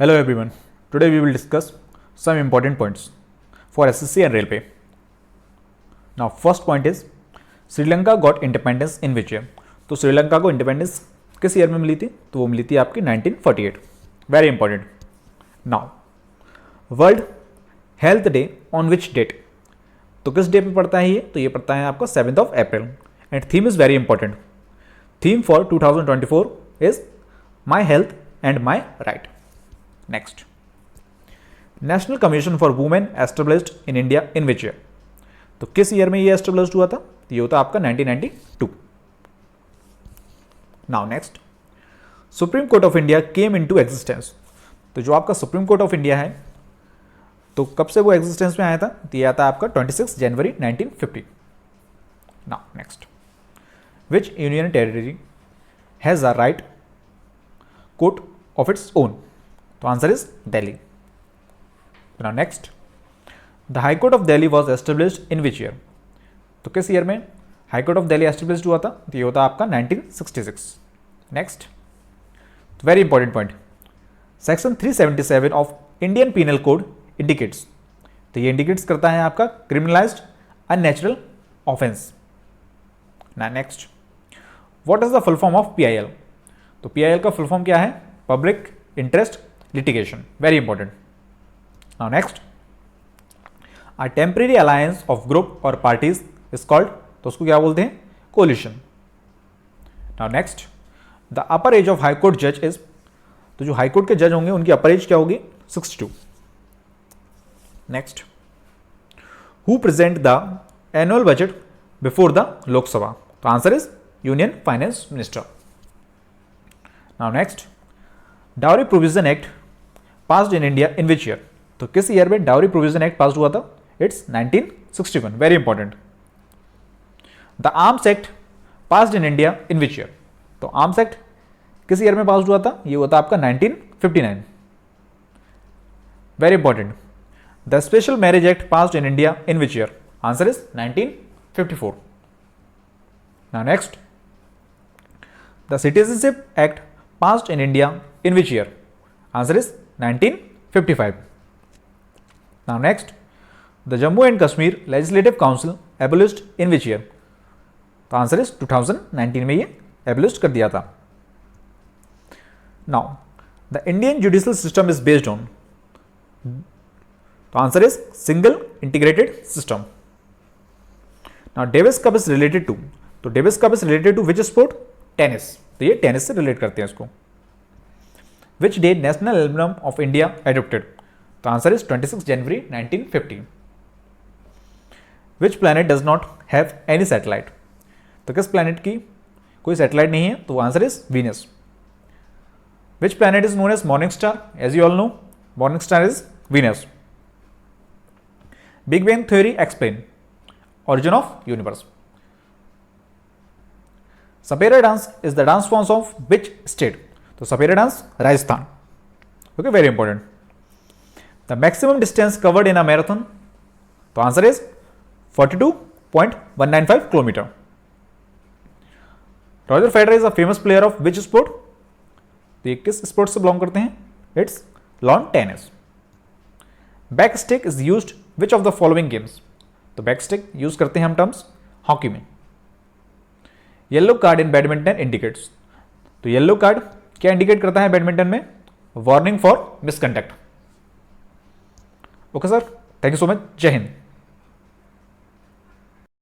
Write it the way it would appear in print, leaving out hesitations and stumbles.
Hello everyone. Today we will discuss some important points for SSC and Railway. Now first point is Sri Lanka got independence in which year? तो श्रीलंका को independence किस year में मिली थी? तो वो मिली थी आपकी 1948. Very important. Now world health day on which date? तो किस डे पे पड़ता है ये? तो ये पड़ता है आपका 7th of April and theme is very important. Theme for 2024 is my health and my right. Next, national commission for women established in India in which year? तो किस ईयर में ये एस्टेब्लिश्ड हुआ था? ये होता आपका 1992. Now next, supreme court of India came into existence. तो जो आपका सुप्रीम कोर्ट ऑफ इंडिया है तो कब से वो एग्जिस्टेंस में आया था? तो ये आता है आपका 26 जनवरी 1950. Now next, which union territory has a right court of its own? तो answer is Delhi. Now next, the high court of Delhi was established in which year? तो किस ईयर में high court of Delhi established हुआ था? तो ये होता आपका 1966. Next, very important point, section 377 of Indian penal code indicates. तो ये इंडिकेट्स करता है आपका क्रिमिनलाइज्ड अननेचुरल ऑफेंस. ना next, what is the full form of PIL? तो पीआईएल का फुल फॉर्म क्या है? Public interest litigation. Very important. Now next, a temporary alliance of group और पार्टीज इज कॉल्ड? तो उसको क्या बोलते हैं? Coalition. Now next, the upper age of high court जज इज? तो जो हाई कोर्ट के जज होंगे उनकी अपर एज क्या होगी? 62. Next, who present the annual budget before the Lok Sabha? तो answer is union finance minister. Now next, dowry provision act passed in India in which year? तो किस ईयर में डाउरी प्रोविजन एक्ट पास हुआ था? It's 1961. Very important. The arms act passed in India in which year? तो arms act किस year में पास हुआ था? ये हुआ था आपका 1959. Very important. The special marriage act passed in India in which year? Answer is 1954. Now next, the citizenship act passed in India in which year? Answer is 1955. Now next, the Jammu and Kashmir legislative council एबोलिश्ड in which year? तो answer is 2019 में ये abolish कर दिया था. Now the Indian judicial system is based on? तो answer is single integrated system. Now Davis cup is related to? तो Davis cup is related to which sport? Tennis. तो ये टेनिस से रिलेट करते हैं इसको. Which day national emblem of India adopted? तो answer is 26 जनवरी 1950. Which planet does not have any satellite? तो किस प्लैनेट की कोई सैटेलाइट नहीं है? तो answer is Venus. Which planet is known as morning star? As you all know, morning star is Venus. Big bang theory explain origin of universe. Sapera dance is the dance forms of which state? तो Sapera dance Rajasthan. Okay, very important. The maximum distance covered in a marathon? तो answer is 42.195 kilometre. Roger Federer is a famous player of which sport? तो ये किस sport से belong करते हैं? It's lawn tennis. Back stick is used which of the following games? तो back stick use करते हैं हम टर्म्स हॉकी में. येलो कार्ड इन बैडमिंटन इंडिकेट्स? तो येलो कार्ड क्या इंडिकेट करता है बैडमिंटन में? Warning for misconduct. Okay sir, thank you so much. जय हिंद.